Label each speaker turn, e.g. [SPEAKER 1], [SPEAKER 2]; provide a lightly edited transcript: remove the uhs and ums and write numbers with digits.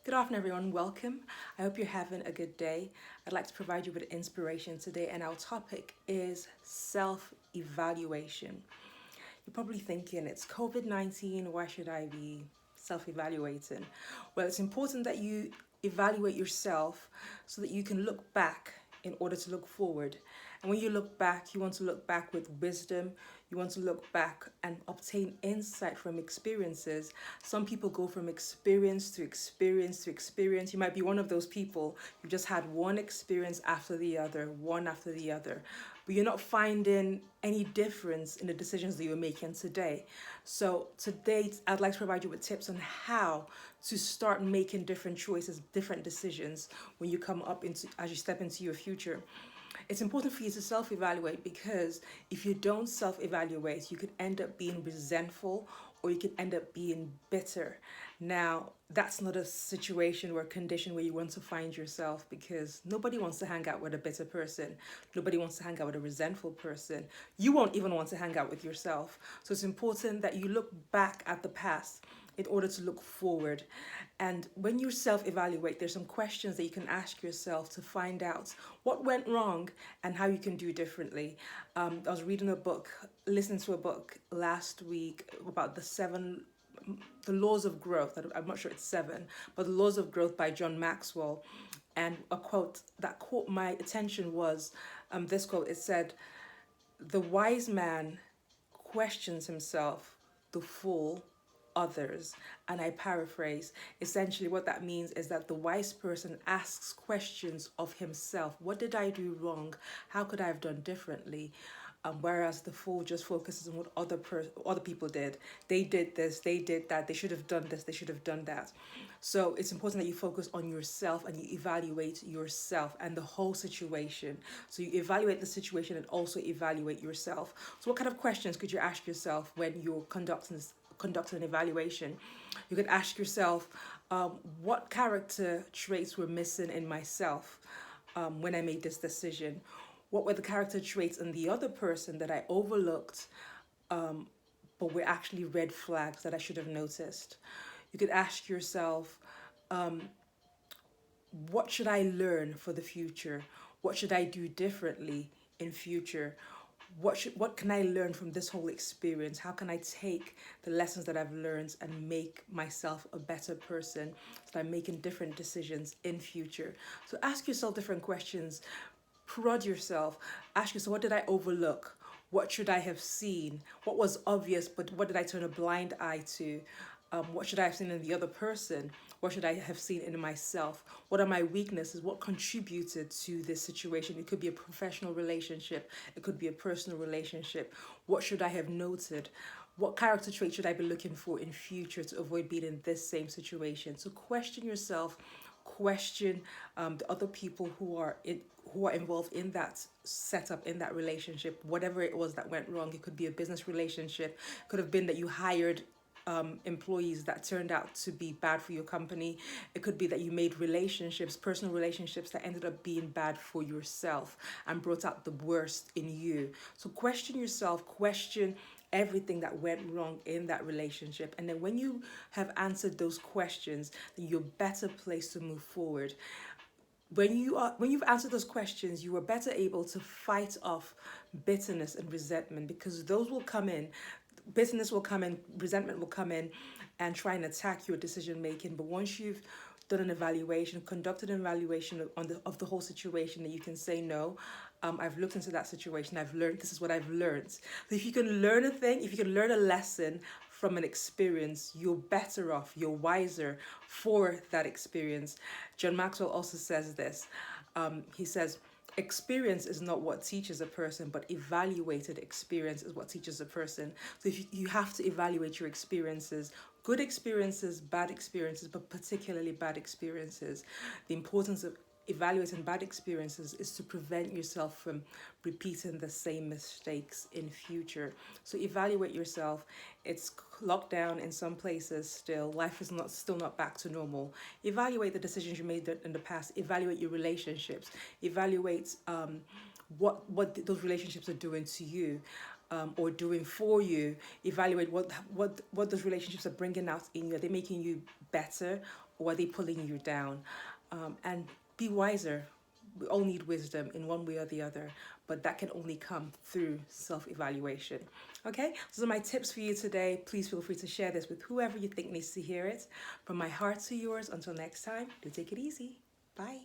[SPEAKER 1] Good afternoon, everyone. Welcome. I hope you're having a good day. I'd like to provide you with inspiration today, and our topic is self evaluation. You're probably thinking it's COVID-19, why should I be self evaluating? Well, it's important that you evaluate yourself so that you can look back in order to look forward. And when you look back, you want to look back with wisdom. You want to look back and obtain insight from experiences. Some people go from experience to experience to experience. You might be one of those people. You just had one experience after the other, one after the other, but you're not finding any difference in the decisions that you're making today. So today, I'd like to provide you with tips on how to start making different choices, different decisions when you come up into as you step into your future. It's important for you to self evaluate because if you don't self evaluate, you could end up being resentful or you could end up being bitter. Now, that's not a situation or a condition where you want to find yourself because nobody wants to hang out with a bitter person. Nobody wants to hang out with a resentful person. You won't even want to hang out with yourself. So it's important that you look back at the past in order to look forward. And when you self evaluate, there's some questions that you can ask yourself to find out what went wrong and how you can do differently. I was reading a book, listening to a book last week about the laws of growth. I'm not sure it's seven, but the laws of growth by John Maxwell. And a quote that caught my attention was this quote. It said, "The wise man questions himself, the fool others." And I paraphrase. Essentially, what that means is that the wise person asks questions of himself. What did I do wrong? How could I have done differently? Whereas the fool just focuses on what other people did. They did this, they did that, they should have done this, they should have done that. So it's important that you focus on yourself and you evaluate yourself and the whole situation. So you evaluate the situation and also evaluate yourself. So what kind of questions could you ask yourself when you're conducting an evaluation? You could ask yourself, what character traits were missing in myself when I made this decision? What were the character traits in the other person that I overlooked, but were actually red flags that I should have noticed? You could ask yourself, what should I learn for the future? What should I do differently in future? What can I learn from this whole experience? How can I take the lessons that I've learned and make myself a better person so that I'm making different decisions in future? So ask yourself different questions, prod yourself, ask yourself, what did I overlook? What should I have seen? What was obvious, but what did I turn a blind eye to? What should I have seen in the other person? What should I have seen in myself? What are my weaknesses? What contributed to this situation? It could be a professional relationship, it could be a personal relationship. What should I have noted? What character trait should I be looking for in future to avoid being in this same situation? So question yourself, question the other people who are involved in that setup, in that relationship, whatever it was that went wrong. It could be a business relationship, it could have been that you hired employees that turned out to be bad for your company. It could be that you made relationships, personal relationships, that ended up being bad for yourself and brought out the worst in you. So question yourself, question everything that went wrong in that relationship. And then when you have answered those questions, then you're better placed to move forward. When you've answered those questions, you are better able to fight off bitterness and resentment, because those will come in. Bitterness will come in, resentment will come in and try and attack your decision making. But once you've done an evaluation, conducted an evaluation of the whole situation, that you can say, no, I've looked into that situation, I've learned, this is what I've learned. So if you can learn a thing, if you can learn a lesson from an experience, you're better off, you're wiser for that experience. John Maxwell also says this. He says, experience is not what teaches a person, but evaluated experience is what teaches a person. So if you have to evaluate your experiences, good experiences, bad experiences, but particularly bad experiences. The importance of evaluating bad experiences is to prevent yourself from repeating the same mistakes in future. So evaluate yourself. It's locked down in some places still. Life is not still not back to normal. Evaluate the decisions you made in the past. Evaluate your relationships. Evaluate what those relationships are doing to you. Or doing for you. Evaluate what those relationships are bringing out in you. Are they making you better, or are they pulling you down? And be wiser. We all need wisdom in one way or the other, but that can only come through self-evaluation. Okay, those are my tips for you today. Please feel free to share this with whoever you think needs to hear it. From my heart to yours, until next time, do take it easy. Bye.